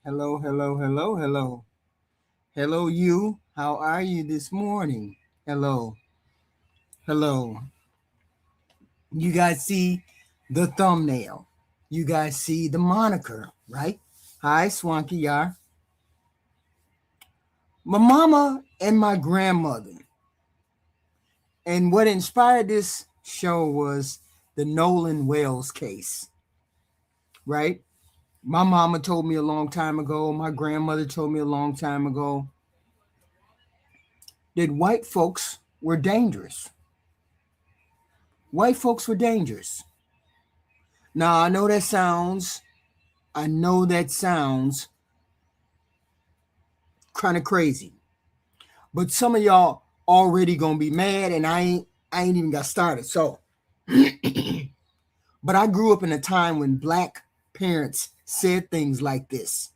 Hello, hello, hello, hello. Hello, you. How are you this morning? Hello, hello. You guys see the thumbnail. You guys see the moniker, right? Hi, Swanky Yar. My mama and my grandmother. And what inspired this show was the Nolan Wells case, right? My mama told me a long time ago, my grandmother told me a long time ago that white folks were dangerous. White folks were dangerous. Now I know that sounds kind of crazy. But some of y'all already gonna be mad, and I ain't even got started. So but I grew up in a time when black parents said things like this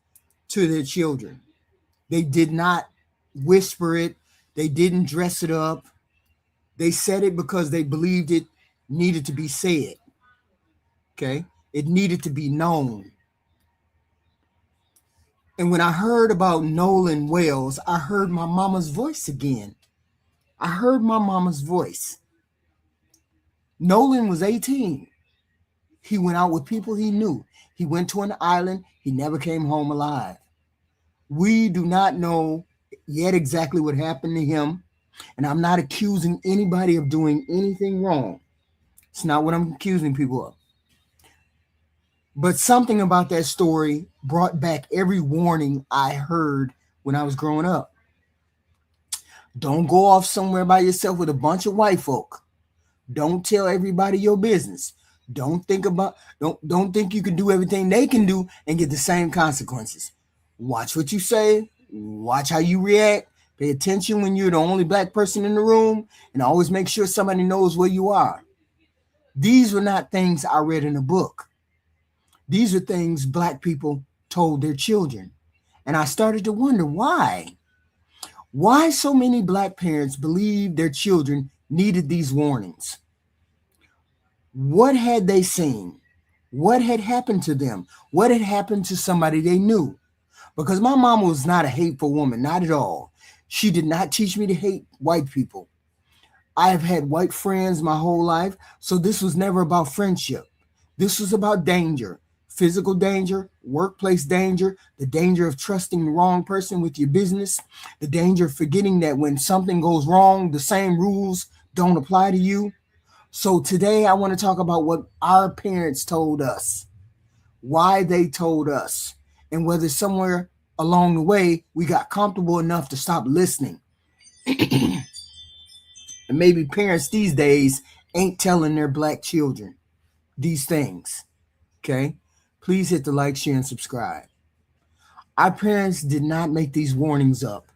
to their children. They did not whisper it, they didn't dress it up. They said it because they believed it needed to be said. Okay? It needed to be known. And when I heard about Nolan Wells, I heard my mama's voice again. I heard my mama's voice. Nolan was 18. He went out with people he knew. He went to an island. He never came home alive. We do not know yet exactly what happened to him. And I'm not accusing anybody of doing anything wrong. It's not what I'm accusing people of. But something about that story brought back every warning I heard when I was growing up. Don't go off somewhere by yourself with a bunch of white folk. Don't tell everybody your business. Don't think you can do everything they can do and get the same consequences. Watch what you say. Watch how you react. Pay attention when you're the only black person in the room, and always make sure somebody knows where you are. These were not things I read in a book. These are things black people told their children. And I started to wonder why. Why so many black parents believed their children needed these warnings? What had they seen? What had happened to them? What had happened to somebody they knew? Because my mama was not a hateful woman, not at all. She did not teach me to hate white people. I have had white friends my whole life, so this was never about friendship. This was about danger, physical danger, workplace danger, the danger of trusting the wrong person with your business, the danger of forgetting that when something goes wrong, the same rules don't apply to you. So today I want to talk about what our parents told us, why they told us, and whether somewhere along the way we got comfortable enough to stop listening. And maybe parents these days ain't telling their black children these things. Okay? Please hit the like, share, and subscribe. Our parents did not make these warnings up.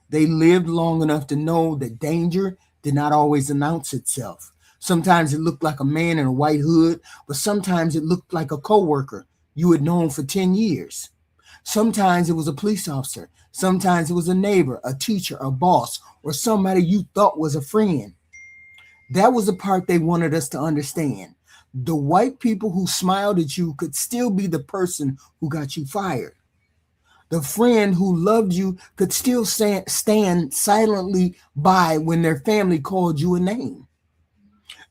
They lived long enough to know that danger did not always announce itself. Sometimes it looked like a man in a white hood, but sometimes it looked like a coworker you had known for 10 years. Sometimes it was a police officer. Sometimes it was a neighbor, a teacher, a boss, or somebody you thought was a friend. That was the part they wanted us to understand. The white people who smiled at you could still be the person who got you fired. The friend who loved you could still stand silently by when their family called you a name.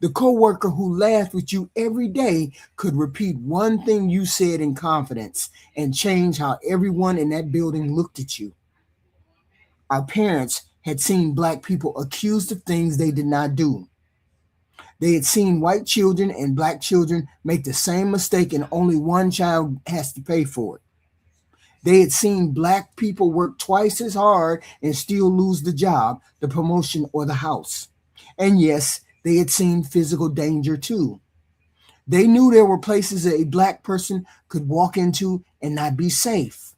The coworker who laughed with you every day could repeat one thing you said in confidence and change how everyone in that building looked at you. Our parents had seen black people accused of things they did not do. They had seen white children and black children make the same mistake and only one child has to pay for it. They had seen black people work twice as hard and still lose the job, the promotion, or the house. And yes, they had seen physical danger too. They knew there were places that a black person could walk into and not be safe.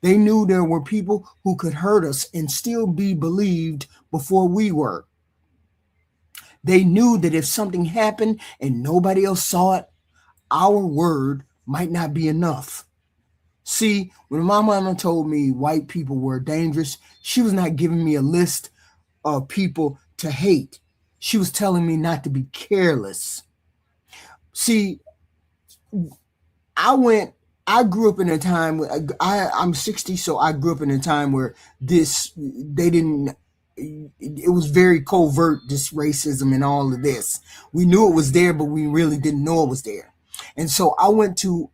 They knew there were people who could hurt us and still be believed before we were. They knew that if something happened and nobody else saw it, our word might not be enough. See, when my mama told me white people were dangerous, she was not giving me a list of people to hate. She was telling me not to be careless. See, I went. I grew up in a time. I'm 60, so I grew up in a time where this they didn't. It was very covert, this racism and all of this. We knew it was there, but we really didn't know it was there. And so I went to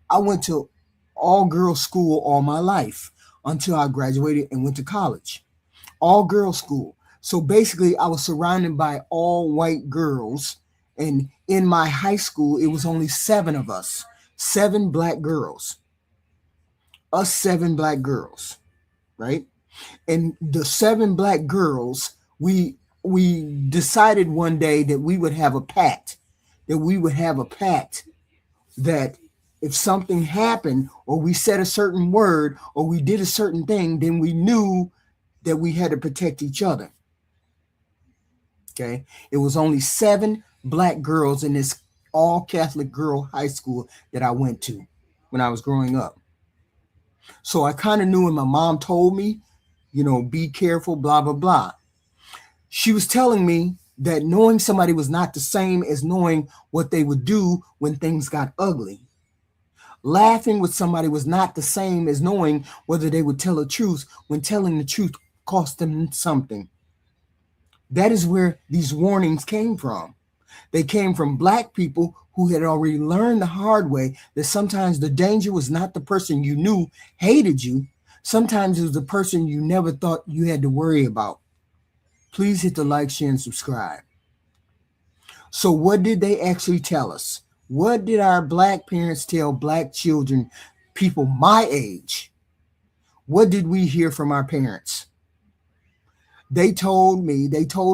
all girls school all my life until I graduated and went to college. All girls school. So basically, I was surrounded by all white girls. And in my high school, it was only seven of us, seven black girls, us seven black girls, right? And the seven black girls, we decided one day that we would have a pact, that we would have a pact that if something happened or we said a certain word or we did a certain thing, then we knew that we had to protect each other. Okay. It was only seven black girls in this all Catholic girl high school that I went to when I was growing up. So I kind of knew when my mom told me, be careful, blah, blah, blah. She was telling me that knowing somebody was not the same as knowing what they would do when things got ugly. Laughing with somebody was not the same as knowing whether they would tell the truth when telling the truth cost them something. That is where these warnings came from. They came from black people who had already learned the hard way that sometimes the danger was not the person you knew hated you. Sometimes it was the person you never thought you had to worry about. Please hit the like, share, and subscribe. So what did they actually tell us? What did our black parents tell black children, people my age? What did we hear from our parents? They told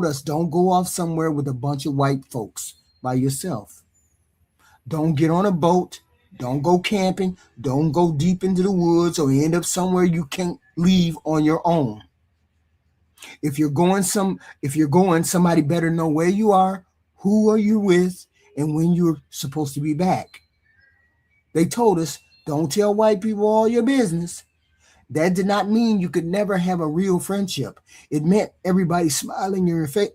us, don't go off somewhere with a bunch of white folks by yourself. Don't get on a boat. Don't go camping. Don't go deep into the woods or end up somewhere you can't leave on your own. If you're going, somebody better know where you are, who are you with, and when you're supposed to be back. They told us, don't tell white people all your business. That did not mean you could never have a real friendship. It meant everybody smiling in your face.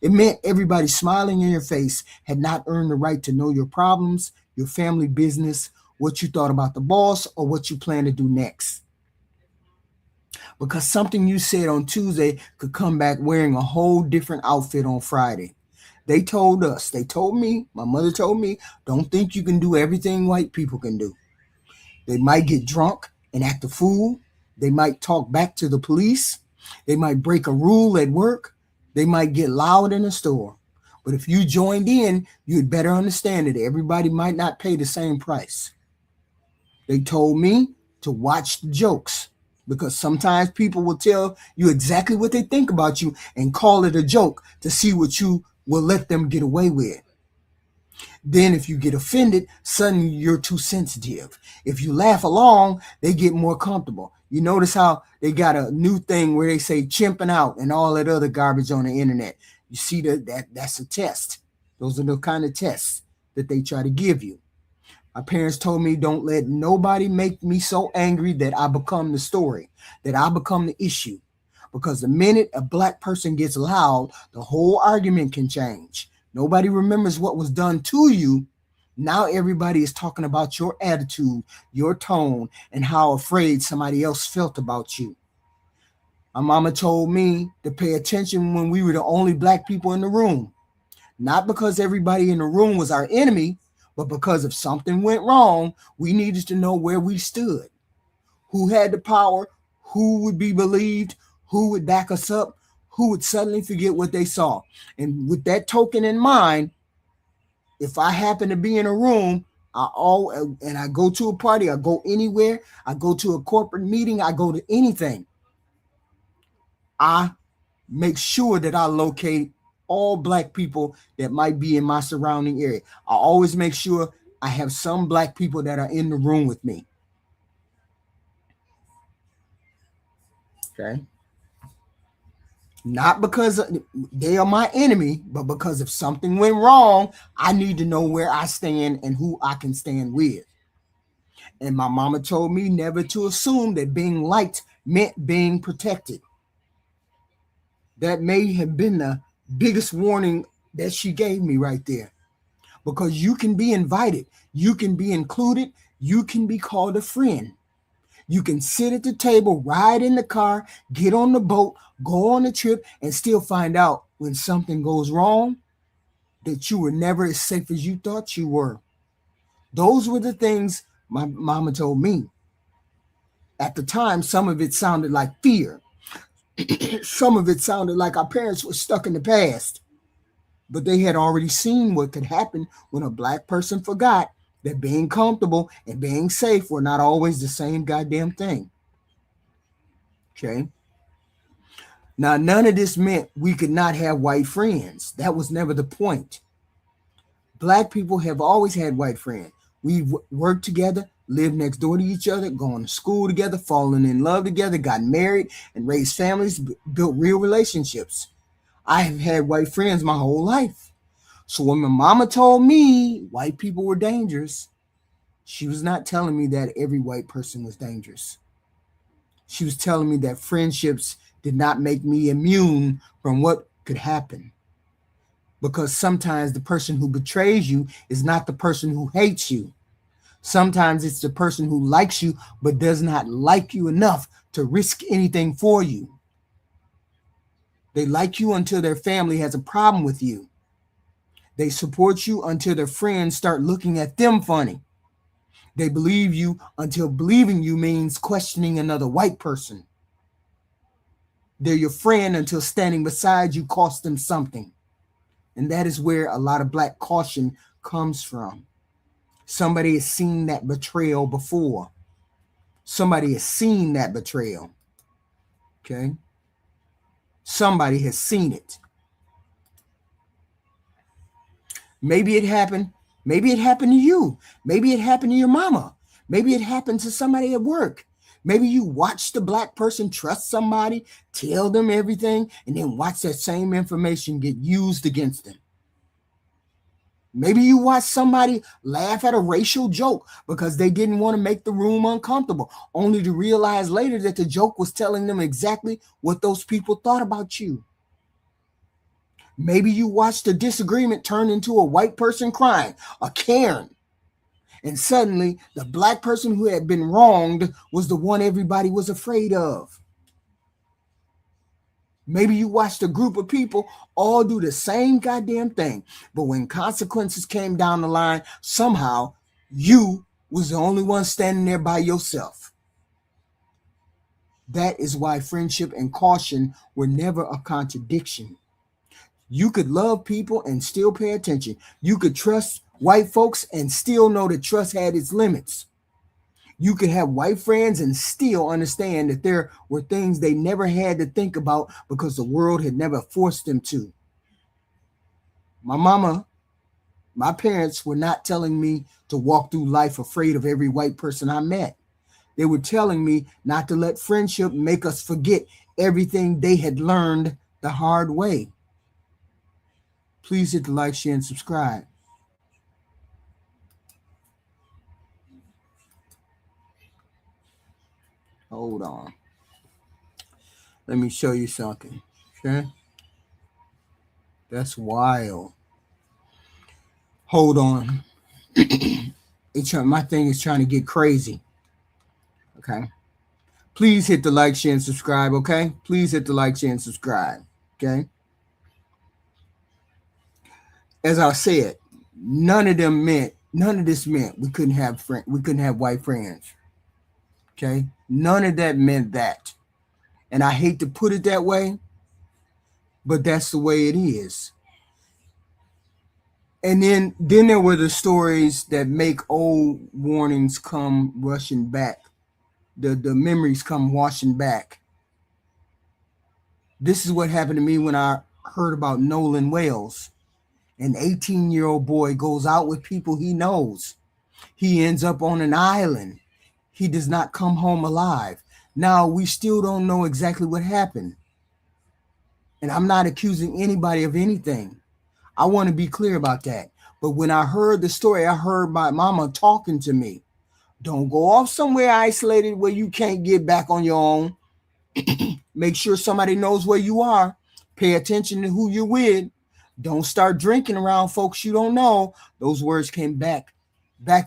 It meant everybody smiling in your face had not earned the right to know your problems, your family business, what you thought about the boss, or what you plan to do next. Because something you said on Tuesday could come back wearing a whole different outfit on Friday. They told me, my mother told me, don't think you can do everything white people can do. They might get drunk and act a fool. They might talk back to the police. They might break a rule at work. They might get loud in a store. But if you joined in, you'd better understand that everybody might not pay the same price. They told me to watch the jokes because sometimes people will tell you exactly what they think about you and call it a joke to see what you will let them get away with. Then if you get offended, suddenly you're too sensitive. If you laugh along, they get more comfortable. You notice how they got a new thing where they say chimping out and all that other garbage on the internet. You see that's a test. Those are the kind of tests that they try to give you. My parents told me don't let nobody make me so angry that I become the story, that I become the issue. Because the minute a black person gets loud, the whole argument can change. Nobody remembers what was done to you. Now everybody is talking about your attitude, your tone, and how afraid somebody else felt about you. My mama told me to pay attention when we were the only black people in the room. Not because everybody in the room was our enemy, but because if something went wrong, we needed to know where we stood. Who had the power, who would be believed, who would back us up, who would suddenly forget what they saw. And with that token in mind, if I happen to be in a room, I go to a party, I go anywhere, I go to a corporate meeting, I go to anything, I make sure that I locate all black people that might be in my surrounding area. I always make sure I have some black people that are in the room with me. Okay. Not because they are my enemy, but because if something went wrong, I need to know where I stand and who I can stand with. And my mama told me never to assume that being liked meant being protected. That may have been the biggest warning that she gave me right there. Because you can be invited, you can be included, you can be called a friend. You can sit at the table, ride in the car, get on the boat, go on a trip, and still find out when something goes wrong that you were never as safe as you thought you were. Those were the things my mama told me. At the time, some of it sounded like fear. Some of it sounded like our parents were stuck in the past. But they had already seen what could happen when a black person forgot that being comfortable and being safe were not always the same goddamn thing. Okay. Now, none of this meant we could not have white friends. That was never the point. Black people have always had white friends. We've worked together, lived next door to each other, gone to school together, fallen in love together, got married, and raised families, built real relationships. I have had white friends my whole life. So when my mama told me white people were dangerous, she was not telling me that every white person was dangerous. She was telling me that friendships did not make me immune from what could happen. Because sometimes the person who betrays you is not the person who hates you. Sometimes it's the person who likes you but does not like you enough to risk anything for you. They like you until their family has a problem with you. They support you until their friends start looking at them funny. They believe you until believing you means questioning another white person. They're your friend until standing beside you costs them something. And that is where a lot of black caution comes from. Somebody has seen that betrayal before. Somebody has seen that betrayal. Okay? Somebody has seen it. Maybe it happened. Maybe it happened to you. Maybe it happened to your mama. Maybe it happened to somebody at work. Maybe you watched the black person trust somebody, tell them everything, and then watch that same information get used against them. Maybe you watched somebody laugh at a racial joke because they didn't want to make the room uncomfortable, only to realize later that the joke was telling them exactly what those people thought about you. Maybe you watched a disagreement turn into a white person crying, a Karen. And suddenly, the black person who had been wronged was the one everybody was afraid of. Maybe you watched a group of people all do the same goddamn thing, but when consequences came down the line, somehow you was the only one standing there by yourself. That is why friendship and caution were never a contradiction. You could love people and still pay attention. You could trust white folks and still know that trust had its limits. You could have white friends and still understand that there were things they never had to think about because the world had never forced them to. My mama, my parents were not telling me to walk through life afraid of every white person I met. They were telling me not to let friendship make us forget everything they had learned the hard way. Please hit the like, share, and subscribe. Hold on. Let me show you something. Okay? That's wild. Hold on. My thing is trying to get crazy. Okay? Please hit the like, share, and subscribe, okay? Please hit the like, share, and subscribe. Okay? As I said, none of this meant we couldn't have white friends. Okay? None of that meant that. And I hate to put it that way, but that's the way it is. And then there were the stories that make old warnings come rushing back. The memories come washing back. This is what happened to me when I heard about Nolan Wells. An 18-year-old boy goes out with people he knows. He ends up on an island. He does not come home alive. Now, we still don't know exactly what happened. And I'm not accusing anybody of anything. I want to be clear about that. But when I heard the story, I heard my mama talking to me. Don't go off somewhere isolated where you can't get back on your own. Make sure somebody knows where you are. Pay attention to who you're with. Don't start drinking around folks you don't know. Those words came back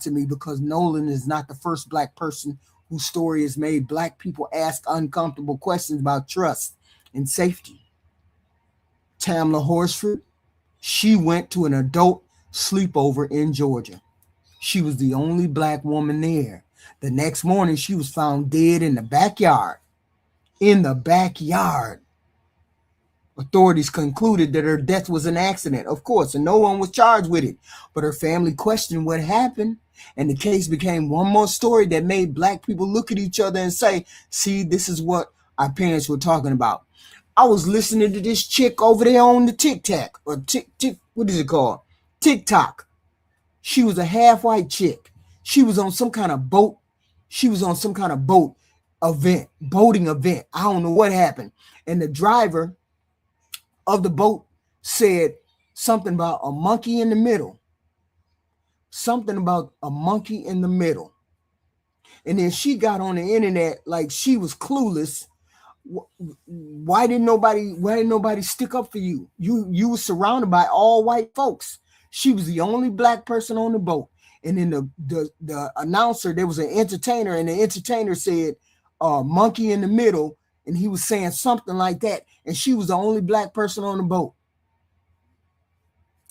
to me because Nolan is not the first Black person whose story has made Black people ask uncomfortable questions about trust and safety. Tamla Horsford, she went to an adult sleepover in Georgia. She was the only Black woman there. The next morning, she was found dead in the backyard. In the backyard. Authorities concluded that her death was an accident, of course, and no one was charged with it. But her family questioned what happened, and the case became one more story that made Black people look at each other and say, see, this is what our parents were talking about. I was listening to this chick over there on the TikTok, or what is it called? TikTok. She was a half white chick. She was on some kind of boat. She was on some kind of boating event. I don't know what happened. And the driver of the boat said something about a monkey in the middle. Something about a monkey in the middle. And then she got on the internet like she was clueless. Why didn't nobody stick up for you? You were surrounded by all white folks. She was the only Black person on the boat. And then the announcer, there was an entertainer, and the entertainer said, monkey in the middle, and he was saying something like that. And she was the only Black person on the boat.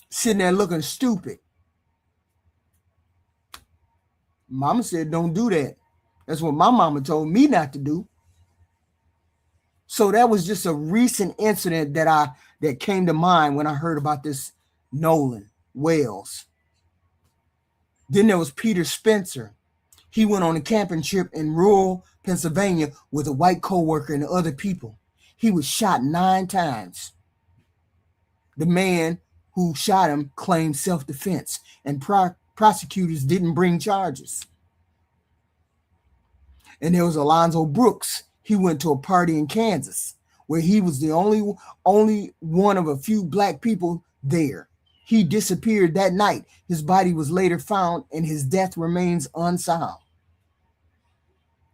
Sitting there looking stupid. Mama said, don't do that. That's what my mama told me not to do. So that was just a recent incident that came to mind when I heard about this Nolan Wells. Then there was Peter Spencer. He went on a camping trip in rural Pennsylvania with a white coworker and other people. He was shot 9 times. The man who shot him claimed self-defense, and prosecutors didn't bring charges. And there was Alonzo Brooks. He went to a party in Kansas where he was the only one of a few Black people there. He disappeared that night. His body was later found, and his death remains unsolved.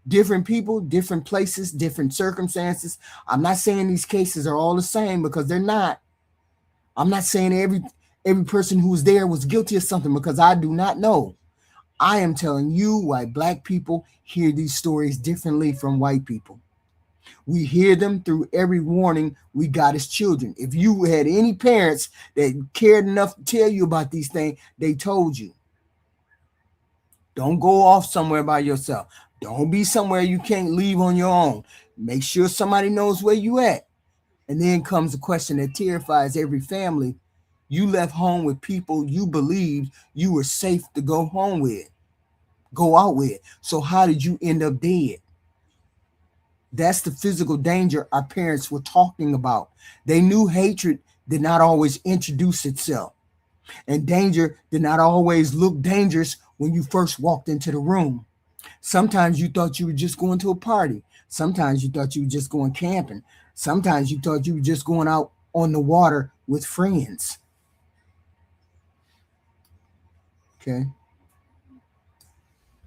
Different people, different places, different circumstances. I'm not saying these cases are all the same, because they're not. I'm not saying every person who was there was guilty of something, because I do not know. I am telling you why Black people hear these stories differently from white people. We hear them through every warning we got as children. If you had any parents that cared enough to tell you about these things, they told you. Don't go off somewhere by yourself. Don't be somewhere you can't leave on your own. Make sure somebody knows where you at. And then comes the question that terrifies every family. You left home with people you believed you were safe to go out with. So how did you end up dead? That's the physical danger our parents were talking about. They knew hatred did not always introduce itself, and danger did not always look dangerous when you first walked into the room. Sometimes you thought you were just going to a party. Sometimes you thought you were just going camping. Sometimes you thought you were just going out on the water with friends. Okay.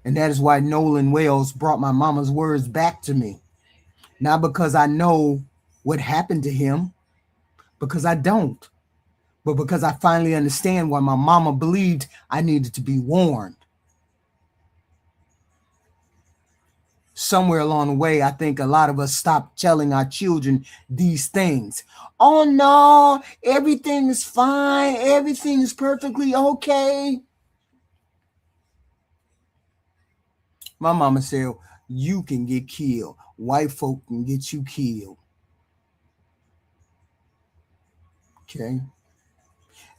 And that is why Nolan Wells brought my mama's words back to me. Not because I know what happened to him, because I don't, but because I finally understand why my mama believed I needed to be warned. Somewhere along the way, I think a lot of us stopped telling our children these things. Oh no, everything is fine. Everything is perfectly okay. My mama said, you can get killed. White folk can get you killed. Okay.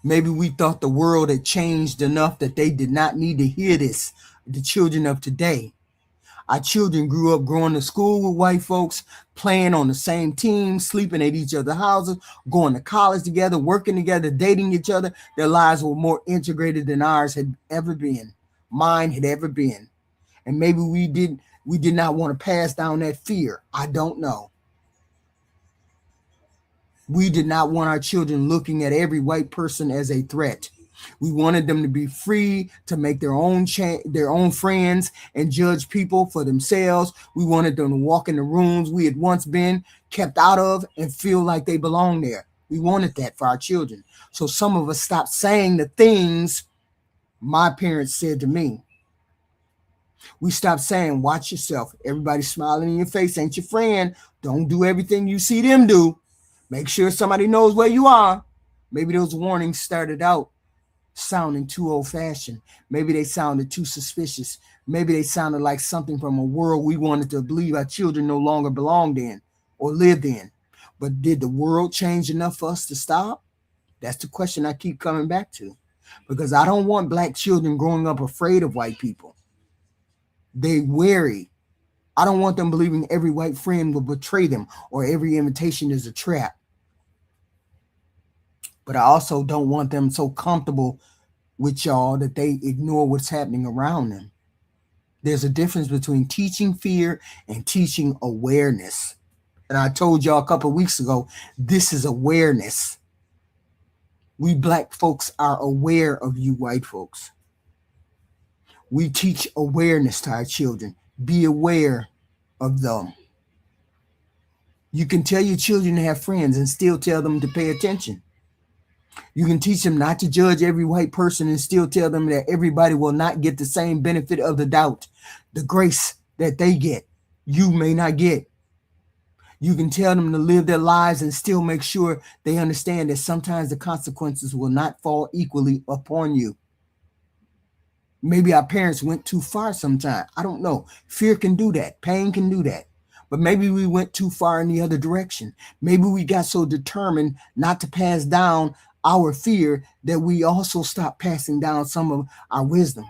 Maybe we thought the world had changed enough that they did not need to hear this. The children of today. Our children grew up going to school with white folks, playing on the same team, sleeping at each other's houses, going to college together, working together, dating each other. Their lives were more integrated than ours had ever been. Mine had ever been. And maybe we did We did not want to pass down that fear. I don't know. We did not want our children looking at every white person as a threat. We wanted them to be free to make their own friends and judge people for themselves. We wanted them to walk in the rooms we had once been kept out of and feel like they belong there. We wanted that for our children. So some of us stopped saying the things my parents said to me. We stopped saying, watch yourself. Everybody smiling in your face ain't your friend. Don't do everything you see them do. Make sure somebody knows where you are. Maybe those warnings started out sounding too old-fashioned. Maybe they sounded too suspicious. Maybe they sounded like something from a world we wanted to believe our children no longer belonged in or lived in. But did the world change enough for us to stop? That's the question I keep coming back to. Because I don't want black children growing up afraid of white people. They wary. I don't want them believing every white friend will betray them or every invitation is a trap. But I also don't want them so comfortable with y'all that they ignore what's happening around them. There's a difference between teaching fear and teaching awareness. And I told y'all a couple of weeks ago, this is awareness. We black folks are aware of you white folks. We teach awareness to our children. Be aware of them. You can tell your children to have friends and still tell them to pay attention. You can teach them not to judge every white person and still tell them that everybody will not get the same benefit of the doubt. The grace that they get, you may not get. You can tell them to live their lives and still make sure they understand that sometimes the consequences will not fall equally upon you. Maybe our parents went too far sometimes. I don't know. Fear can do that. Pain can do that. But maybe we went too far in the other direction. Maybe we got so determined not to pass down our fear that we also stopped passing down some of our wisdom.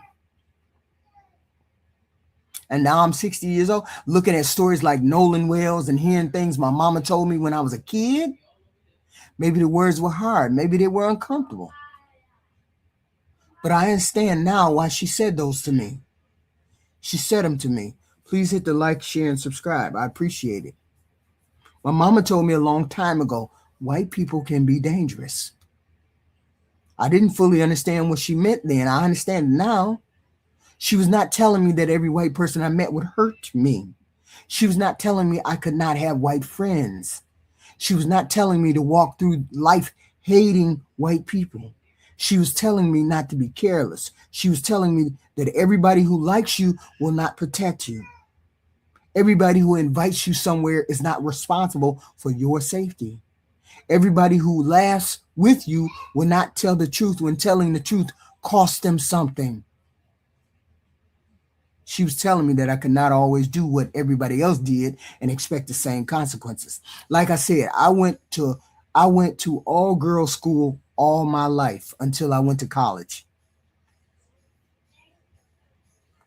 And now I'm 60 years old, looking at stories like Nolan Wells and hearing things my mama told me when I was a kid. Maybe the words were hard. Maybe they were uncomfortable. But I understand now why she said those to me. She said them to me. Please hit the like, share, and subscribe. I appreciate it. My mama told me a long time ago, white people can be dangerous. I didn't fully understand what she meant then. I understand now. She was not telling me that every white person I met would hurt me. She was not telling me I could not have white friends. She was not telling me to walk through life hating white people. She was telling me not to be careless. She was telling me that everybody who likes you will not protect you. Everybody who invites you somewhere is not responsible for your safety. Everybody who laughs with you will not tell the truth when telling the truth costs them something. She was telling me that I could not always do what everybody else did and expect the same consequences. Like I said, I went to all girls school all my life until I went to college.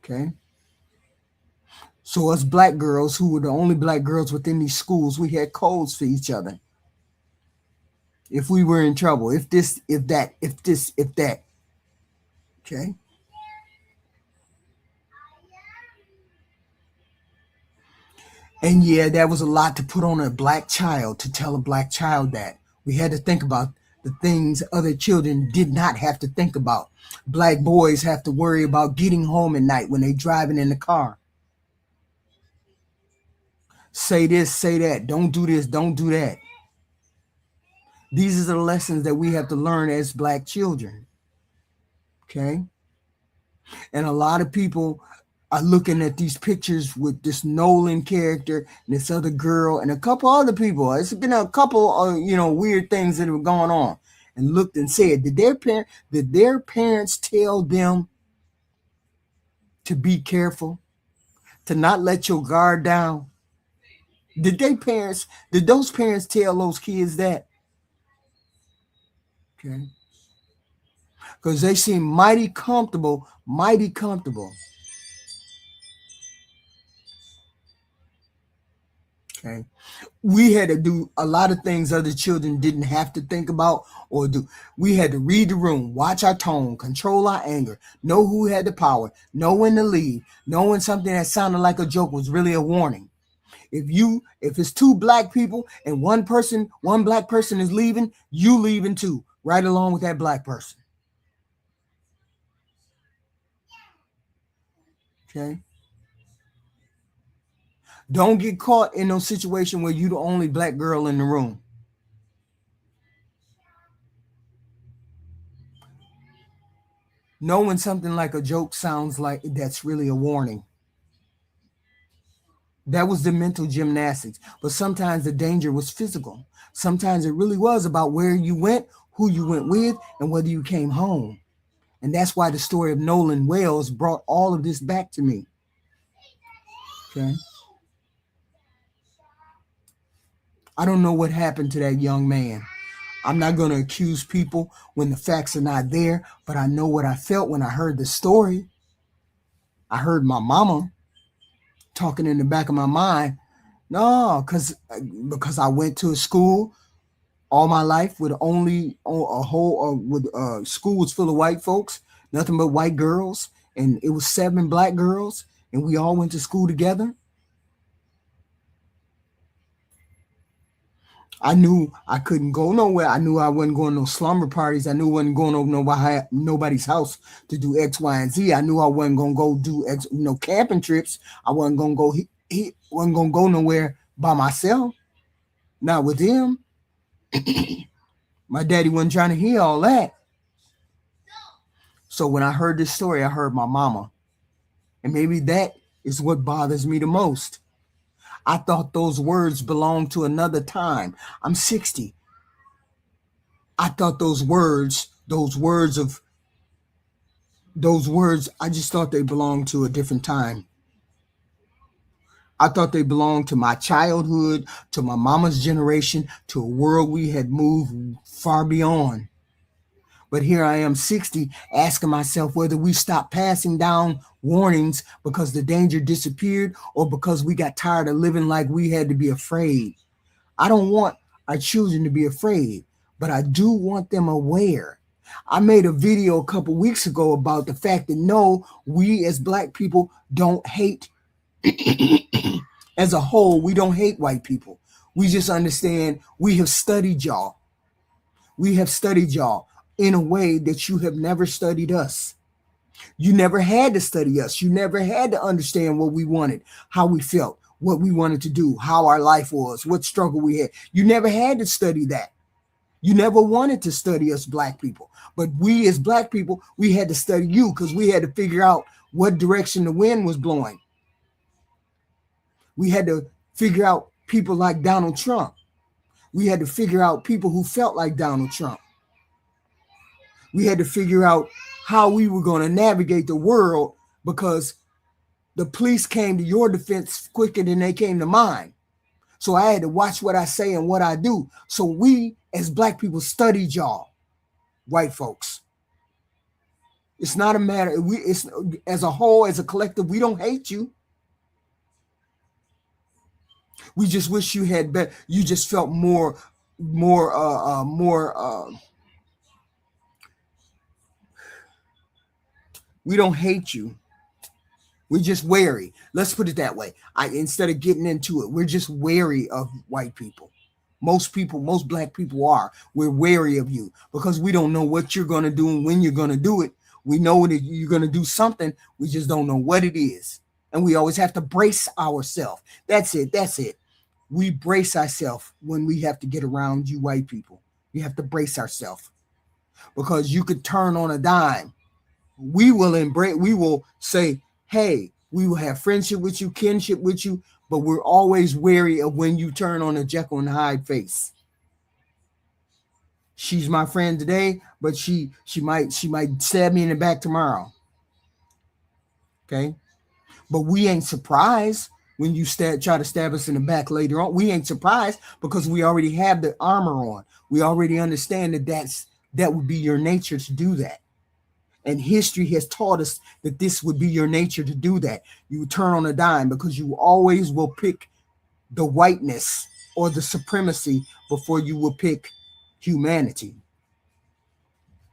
Okay. So us black girls, who were the only black girls within these schools, we had codes for each other. If we were in trouble, if this, if that, if this, if that. Okay. And yeah, that was a lot to put on a black child, to tell a black child that. We had to think about the things other children did not have to think about. Black boys have to worry about getting home at night when they're driving in the car. Say this, say that. Don't do this, don't do that. These are the lessons that we have to learn as black children. Okay? And a lot of people are looking at these pictures with this Nolan character and this other girl and a couple other people. It's been a couple of, weird things that have gone on, and looked and said, did their parents tell them to be careful, to not let your guard down? Did those parents tell those kids that? Okay. Because they seem mighty comfortable. Okay. We had to do a lot of things other children didn't have to think about or do. We had to read the room, watch our tone, control our anger, know who had the power, know when to leave, know when something that sounded like a joke was really a warning. If it's two black people and one black person is leaving, you leaving too, right along with that black person. Okay. Don't get caught in no situation where you the only black girl in the room. Know when something like a joke sounds like that's really a warning. That was the mental gymnastics. But sometimes the danger was physical. Sometimes it really was about where you went, who you went with, and whether you came home. And that's why the story of Nolan Wells brought all of this back to me. Okay. I don't know what happened to that young man. I'm not going to accuse people when the facts are not there, but I know what I felt when I heard the story. I heard my mama talking in the back of my mind. No, because I went to a school all my life with only a whole with school was full of white folks, nothing but white girls, and it was 7 black girls, and we all went to school together. I knew I couldn't go nowhere. I knew I wasn't going to no slumber parties. I knew I wasn't going over nobody's house to do X, Y, and Z. I knew I wasn't going to go do camping trips. I wasn't going to go. He wasn't going to go nowhere by myself. Not with him. My daddy wasn't trying to hear all that. So when I heard this story, I heard my mama. And maybe that is what bothers me the most. I thought those words belonged to another time. I'm 60. I thought those words, I just thought they belonged to a different time. I thought they belonged to my childhood, to my mama's generation, to a world we had moved far beyond. But here I am 60, asking myself whether we stopped passing down warnings because the danger disappeared or because we got tired of living like we had to be afraid. I don't want our children to be afraid, but I do want them aware. I made a video a couple weeks ago about the fact that no, we as black people don't hate. As a whole, we don't hate white people. We just understand we have studied y'all. We have studied y'all in a way that you have never studied us. You never had to study us. You never had to understand what we wanted, how we felt, what we wanted to do, how our life was, what struggle we had. You never had to study that. You never wanted to study us black people. But we as black people, we had to study you because we had to figure out what direction the wind was blowing. We had to figure out people like Donald Trump. We had to figure out people who felt like Donald Trump. We had to figure out how we were going to navigate the world because the police came to your defense quicker than they came to mine. So I had to watch what I say and what I do. So we, as black people, studied y'all, white folks. It's not a matter. It's as a whole, as a collective, we don't hate you. We just wish you had better. You just felt more. We don't hate you. We're just wary. Let's put it that way. Instead of getting into it, we're just wary of white people. Most black people are. We're wary of you because we don't know what you're going to do and when you're going to do it. We know that you're going to do something. We just don't know what it is. And we always have to brace ourselves. That's it. We brace ourselves when we have to get around you white people. We have to brace ourselves because you could turn on a dime. We will say, hey, we will have friendship with you, kinship with you, but we're always wary of when you turn on a Jekyll and Hyde face. She's my friend today, but she might stab me in the back tomorrow. Okay? But we ain't surprised when you try to stab us in the back later on. We ain't surprised because we already have the armor on. We already understand that would be your nature to do that. And history has taught us that this would be your nature to do that. You turn on a dime because you always will pick the whiteness or the supremacy before you will pick humanity.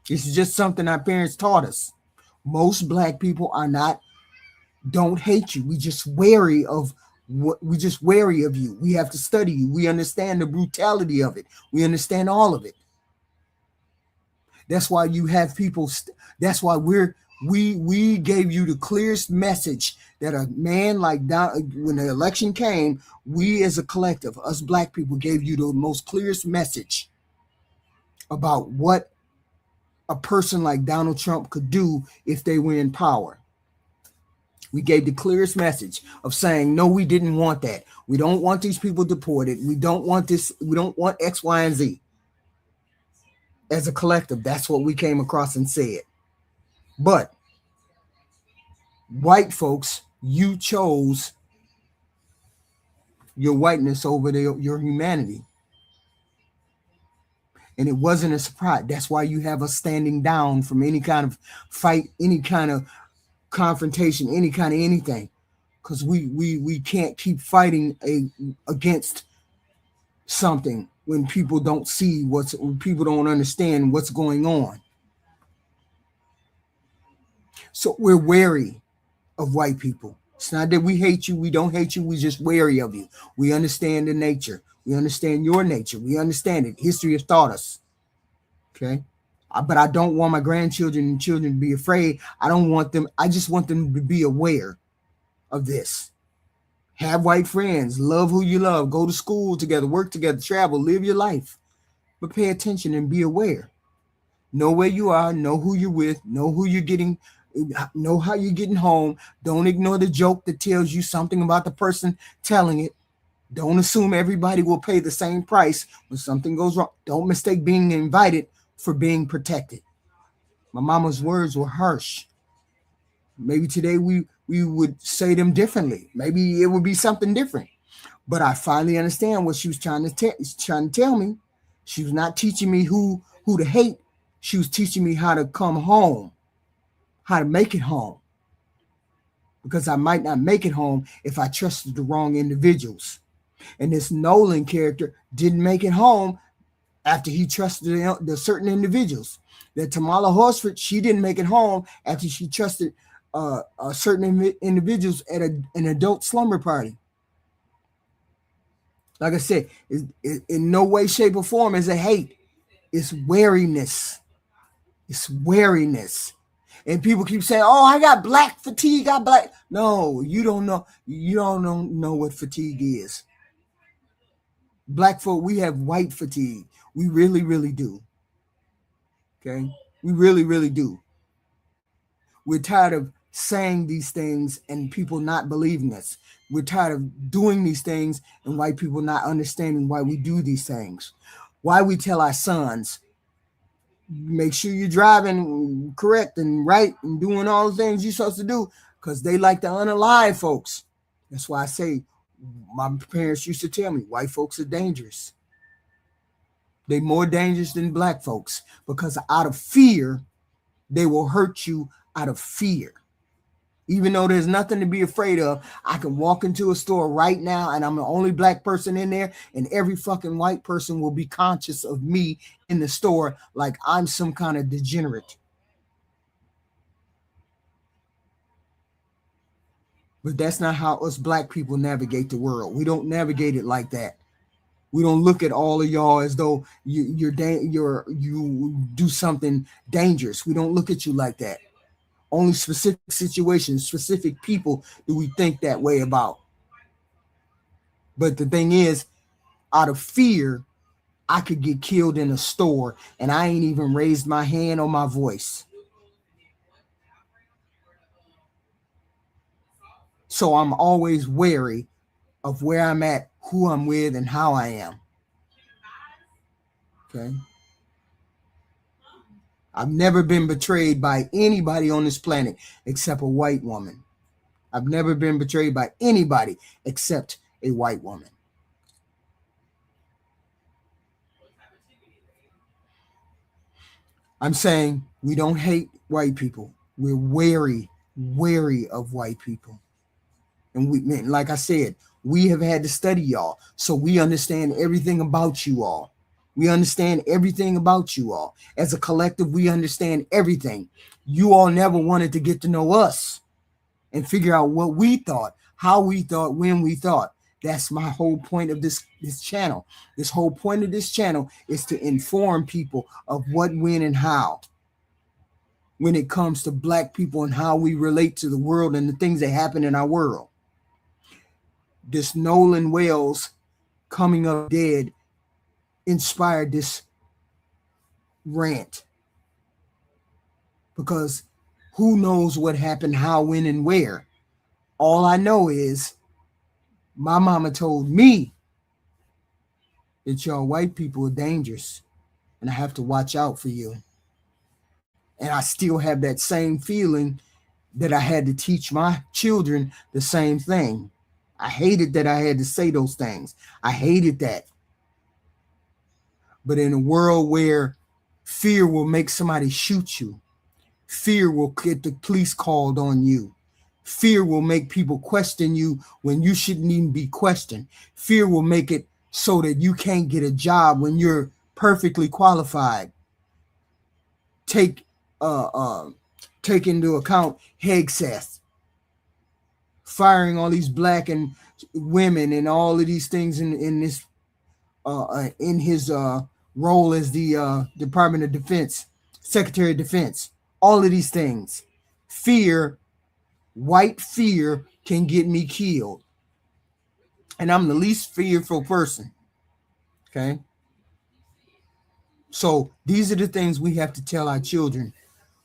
This is just something our parents taught us. Most black people are not, don't hate you. We just wary of what, we just wary of you. We have to study you. We understand the brutality of it. We understand all of it. That's why you have people. That's why we gave you the clearest message that a man like Don, when the election came, we as a collective, us black people, gave you the most clearest message about what a person like Donald Trump could do if they were in power. We gave the clearest message of saying, no, we didn't want that. We don't want these people deported. We don't want this. We don't want X, Y, and Z. As a collective, that's what we came across and said. But white folks, you chose your whiteness over your humanity. And it wasn't a surprise. That's why you have us standing down from any kind of fight, any kind of confrontation, any kind of anything. Because we can't keep fighting against something when people don't see when people don't understand what's going on. So we're wary of white people. It's not that we hate you, we don't hate you, we're just wary of you. We understand the nature. We understand your nature. We understand it. History has taught us. Okay. But I don't want my grandchildren and children to be afraid. I don't want them, I just want them to be aware of this. Have white friends, love who you love, go to school together, work together, travel, live your life. But pay attention and be aware. Know where you are, know who you're with, know who you're getting, know how you're getting home. Don't ignore the joke that tells you something about the person telling it. Don't assume everybody will pay the same price when something goes wrong. Don't mistake being invited for being protected. My mama's words were harsh. Maybe today we would say them differently. Maybe it would be something different. But I finally understand what she was trying to tell me. She was not teaching me who to hate. She was teaching me how to come home, how to make it home. Because I might not make it home if I trusted the wrong individuals. And this Nolan character didn't make it home after he trusted the certain individuals. That Tamala Horsford, she didn't make it home after she trusted certain individuals at an adult slumber party. Like I said, in no way, shape, or form is it hate. It's wariness. It's wariness. And people keep saying, oh, I got black fatigue. I black. No, you don't know. You don't know what fatigue is. Black folk, we have white fatigue. We really, really do. Okay? We really, really do. We're tired of saying these things and people not believing us. We're tired of doing these things and white people not understanding why we do these things. Why we tell our sons, make sure you're driving correct and right and doing all the things you're supposed to do, because they like to unalive folks. That's why I say, my parents used to tell me, white folks are dangerous. They're more dangerous than black folks, because out of fear, they will hurt you out of fear. Even though there's nothing to be afraid of, I can walk into a store right now and I'm the only black person in there, and every fucking white person will be conscious of me in the store like I'm some kind of degenerate. But that's not how us black people navigate the world. We don't navigate it like that. We don't look at all of y'all as though you do something dangerous. We don't look at you like that. Only specific situations, specific people do we think that way about. But the thing is, out of fear, I could get killed in a store and I ain't even raised my hand or my voice. So I'm always wary of where I'm at, who I'm with, and how I am. Okay. I've never been betrayed by anybody on this planet except a white woman. I've never been betrayed by anybody except a white woman. I'm saying we don't hate white people. We're wary of white people. And we, man, like I said, we have had to study y'all, so we understand everything about you all. We understand everything about you all. As a collective, we understand everything. You all never wanted to get to know us and figure out what we thought, how we thought, when we thought. That's my whole point of this channel. This whole point of this channel is to inform people of what, when, and how when it comes to Black people and how we relate to the world and the things that happen in our world. This Nolan Wells coming up dead inspired this rant, because who knows what happened, how, when, and where. All I know is my mama told me that y'all white people are dangerous and I have to watch out for you. And I still have that same feeling that I had to teach my children the same thing. I hated that I had to say those things. I hated that. But in a world where fear will make somebody shoot you, fear will get the police called on you, fear will make people question you when you shouldn't even be questioned, fear will make it so that you can't get a job when you're perfectly qualified. Take take into account Hegseth firing all these Black and women and all of these things in this in his role as the Department of Defense, Secretary of Defense. All of these things, fear, white fear, can get me killed, and I'm the least fearful person. Okay, so these are the things we have to tell our children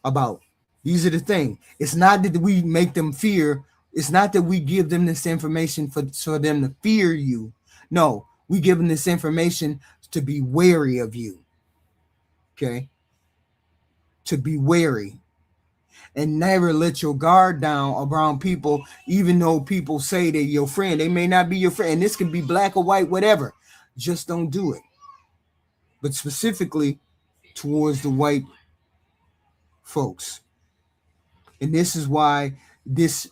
about. These are the things. It's not that we make them fear. It's not that we give them this information for them to fear you. No, we give them this information to be wary of you. Okay? To be wary. And never let your guard down around people, even though people say they're your friend. They may not be your friend. And this can be Black or white, whatever. Just don't do it. But specifically towards the white folks. And this is why this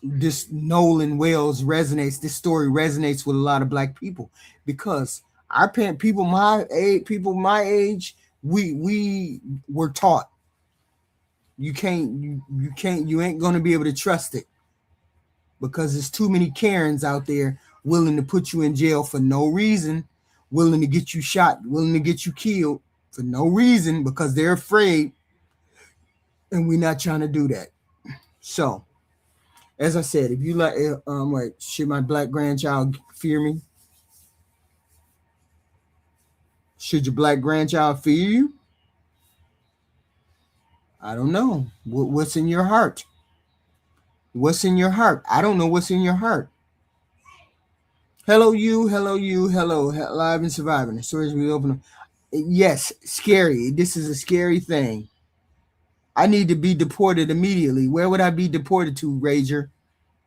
Nolan Wells resonates. This story resonates with a lot of Black people, because our parent people my age, we were taught you ain't gonna be able to trust it, because there's too many Karens out there willing to put you in jail for no reason, willing to get you shot, willing to get you killed for no reason, because they're afraid, and we're not trying to do that. So, as I said, if you like, should my Black grandchild fear me? Should your Black grandchild fear you? I don't know. What's in your heart? What's in your heart? I don't know what's in your heart. Hello, you. Hello, you. Hello, live and surviving. The stories we open. Yes, scary. This is a scary thing. I need to be deported immediately. Where would I be deported to, Rager?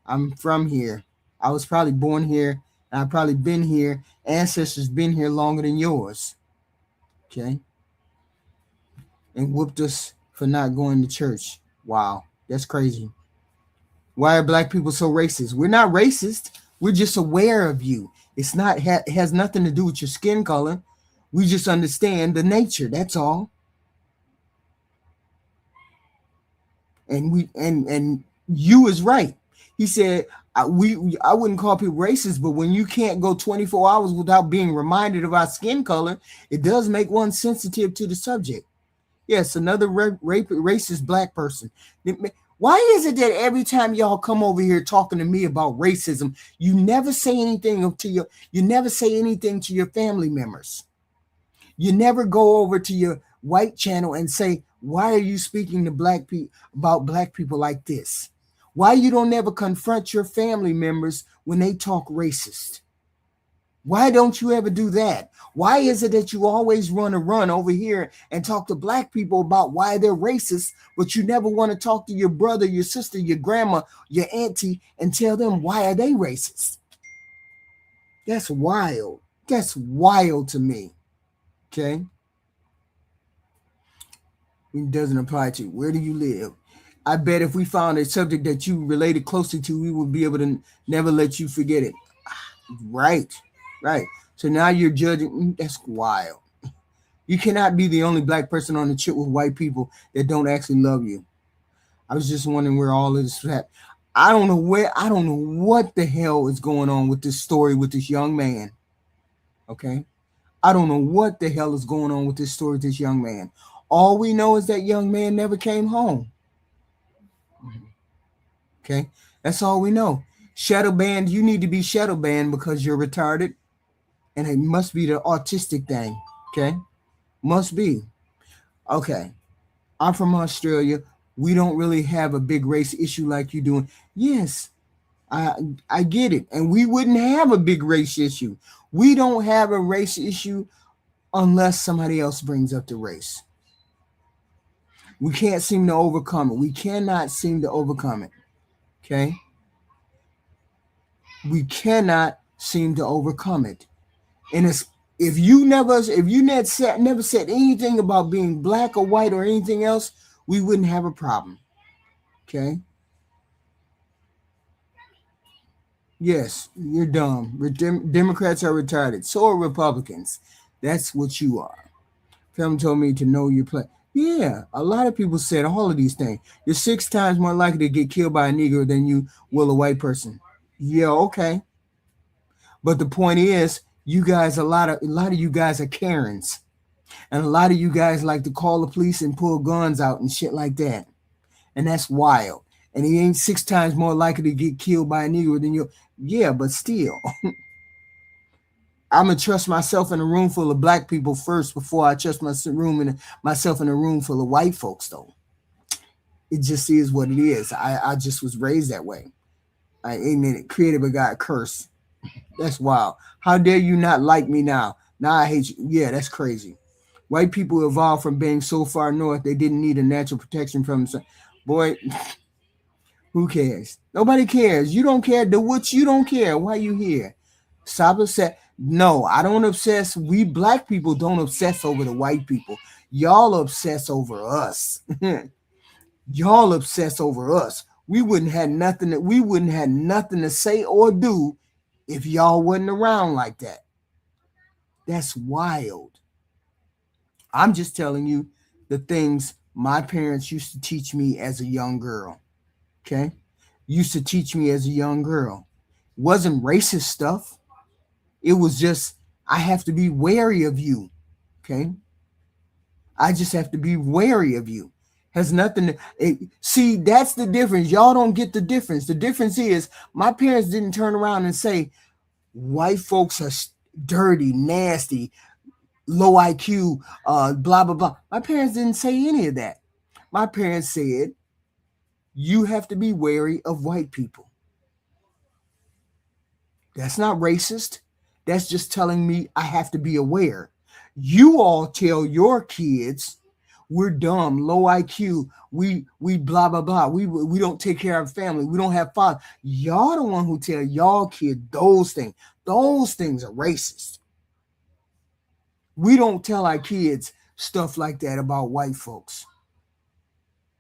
I'm from here. I was probably born here, and I've probably been here. Ancestors been here longer than yours. Okay? And whooped us for not going to church. Wow, that's crazy. Why are Black people so racist? We're not racist. We're just aware of you. It's not it has nothing to do with your skin color. We just understand the nature. That's all. And you is right. He said I wouldn't call people racist, but when you can't go 24 hours without being reminded of our skin color, it does make one sensitive to the subject. Yes, another racist Black person. Why is it that every time y'all come over here talking to me about racism, you never say anything to your family members? You never go over to your white channel and say, why are you speaking to Black people about Black people like this? Why you don't ever confront your family members when they talk racist? Why don't you ever do that? Why is it that you always run over here and talk to Black people about why they're racist, but you never want to talk to your brother, your sister, your grandma, your auntie, and tell them why are they racist? That's wild. That's wild to me. Okay? It doesn't apply to you. Where do you live? I bet if we found a subject that you related closely to, we would be able to never let you forget it. Right, right. So now you're judging. That's wild. You cannot be the only black person on the trip with white people that don't actually love you. I was just wondering where all of this was at. I don't know what the hell is going on with this story with this young man. Okay. I don't know what the hell is going on with this story with this young man. All we know is that young man never came home. Okay. That's all we know. Shadow banned, you need to be shadow banned because you're retarded. And it must be the autistic thing. Okay. Must be. Okay. I'm from Australia. We don't really have a big race issue like you doing. Yes, I I get it. And we wouldn't have a big race issue. We don't have a race issue unless somebody else brings up the race. We can't seem to overcome it. We cannot seem to overcome it. Okay? We cannot seem to overcome it. And it's if you never said anything about being black or white or anything else, we wouldn't have a problem. Okay? Yes, you're dumb. Democrats are retarded. So are Republicans. That's what you are. Film told me to know your place. Yeah, a lot of people said all of these things. You're 6 times more likely to get killed by a Negro than you will a white person. Yeah, okay. But the point is, you guys, a lot of you guys are Karens. And a lot of you guys like to call the police and pull guns out and shit like that. And that's wild. And he ain't 6 times more likely to get killed by a Negro than you. Yeah, but still. I'm gonna trust myself in a room full of black people first before I trust myself in a room full of white folks. Though it just is what it is. I just was raised that way. Amen. Created by God, curse. That's wild. How dare you not like me now? Now I hate you. Yeah, that's crazy. White people evolved from being so far north they didn't need a natural protection from the sun. Boy, who cares? Nobody cares. You don't care. The woods, you don't care. Why you here? Stop upset. No, I don't obsess. We black people don't obsess over the white people. Y'all obsess over us. Y'all obsess over us. We wouldn't have nothing to say or do if y'all wasn't around like that. That's wild. I'm just telling you the things my parents used to teach me as a young girl. Okay? Used to teach me as a young girl. It wasn't racist stuff. It was just, I have to be wary of you. Okay? I just have to be wary of you. Has nothing to see, that's the difference. Y'all don't get the difference. The difference is my parents didn't turn around and say, white folks are dirty, nasty, low IQ, blah, blah, blah. My parents didn't say any of that. My parents said, you have to be wary of white people. That's not racist. That's just telling me I have to be aware. You all tell your kids we're dumb, low IQ, we blah blah blah. We don't take care of our family. We don't have father. Y'all the one who tell y'all kid those things. Those things are racist. We don't tell our kids stuff like that about white folks.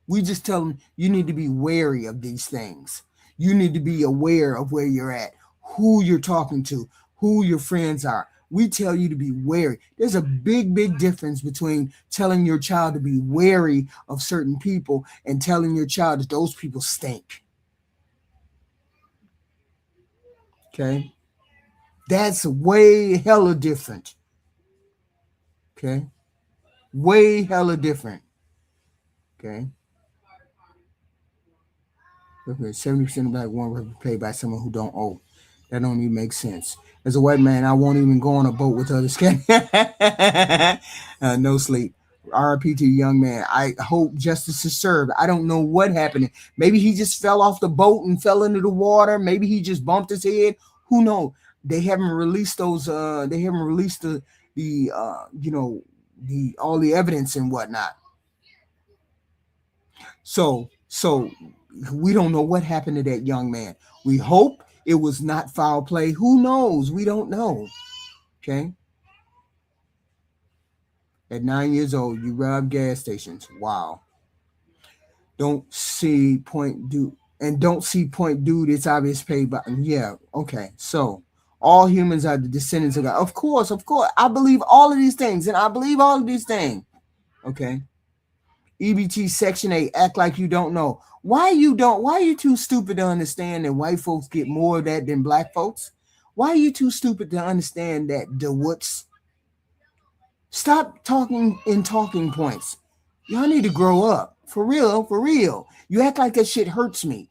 We just tell them you need to be wary of these things. You need to be aware of where you're at, who you're talking to, who your friends are. We tell you to be wary. There's a big, big difference between telling your child to be wary of certain people and telling your child that those people stink. Okay? That's way hella different. Okay? Way hella different. Okay? Okay, 70% of black women were paid by someone who don't owe. That don't even make sense. As a white man, I won't even go on a boat with others. No sleep. RIP to young man. I hope justice is served. I don't know what happened. Maybe he just fell off the boat and fell into the water. Maybe he just bumped his head. Who knows? They haven't released those. They haven't released the the all the evidence and whatnot. So we don't know what happened to that young man. We hope it was not foul play. Who knows? We don't know. Okay. At 9 years old, you robbed gas stations. Wow. Don't see point do and don't see point dude. It's obvious paid by yeah. Okay, so all humans are the descendants of God. Of course. I believe all of these things, and I believe all of these things. Okay. EBT Section 8, act like you don't know. Why are you too stupid to understand that white folks get more of that than black folks? Why are you too stupid to understand that the what's stop talking in talking points? Y'all need to grow up. For real, for real. You act like that shit hurts me.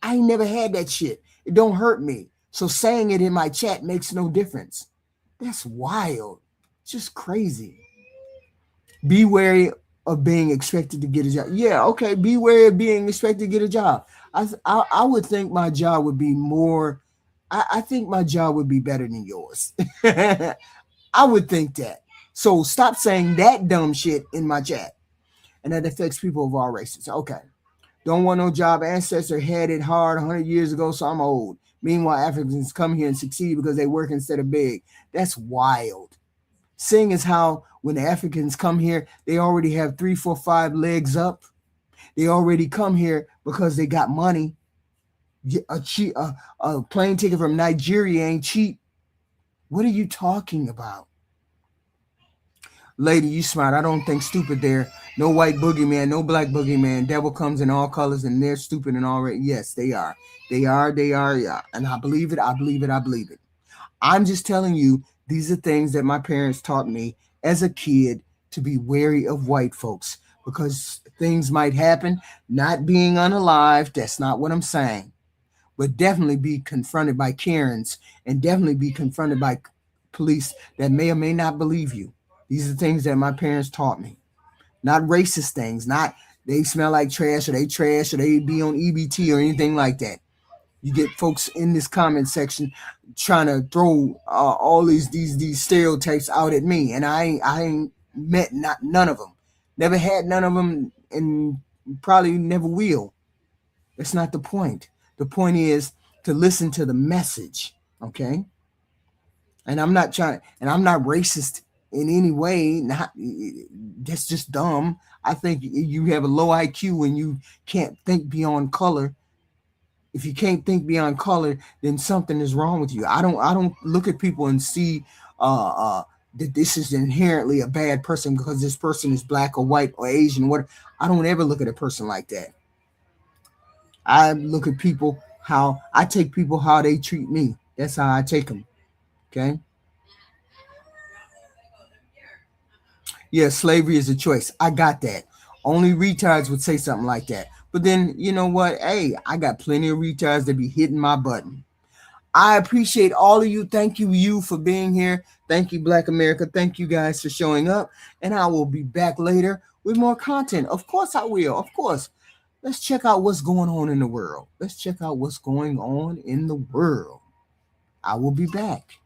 I ain't never had that shit. It don't hurt me. So saying it in my chat makes no difference. That's wild. Just crazy. Be wary of being expected to get a job. Yeah, okay. Be wary of being expected to get a job. I would think my job would be more. I think my job would be better than yours. I would think that. So stop saying that dumb shit in my chat. And that affects people of all races. Okay. Don't want no job. Ancestor had it hard 100 years ago, so I'm old. Meanwhile, Africans come here and succeed because they work instead of big. That's wild. Seeing as how when the Africans come here, they already have 3, 4, 5 legs up. They already come here because they got money. A plane ticket from Nigeria ain't cheap. What are you talking about? Lady, you smart. I don't think stupid there. No white boogeyman, no black boogeyman. Devil comes in all colors and they're stupid and all right. Yes, they are. They are, yeah. And I believe it, I believe it, I believe it. I'm just telling you, these are things that my parents taught me as a kid to be wary of white folks because things might happen. Not being unalive, that's not what I'm saying. But definitely be confronted by Karens and definitely be confronted by police that may or may not believe you. These are things that my parents taught me. Not racist things, not they smell like trash or they be on EBT or anything like that. You get folks in this comment section trying to throw all these stereotypes out at me, and I ain't met none of them. Never had none of them, and probably never will. That's not the point. The point is to listen to the message, okay? And I'm not racist in any way. Not that's just dumb. I think you have a low IQ when you can't think beyond color. If you can't think beyond color, then something is wrong with you. I don't look at people and see that this is inherently a bad person because this person is black or white or Asian. What I don't ever look at a person like that. I look at people how I take people how they treat me. That's how I take them. Okay. Yeah, slavery is a choice. I got that. Only retards would say something like that. But then you know what? Hey, I got plenty of retards that be hitting my button. I appreciate all of you. Thank you for being here. Thank you, Black America. Thank you guys for showing up. And I will be back later with more content. Of course I will. Of course. Let's check out what's going on in the world. Let's check out what's going on in the world. I will be back.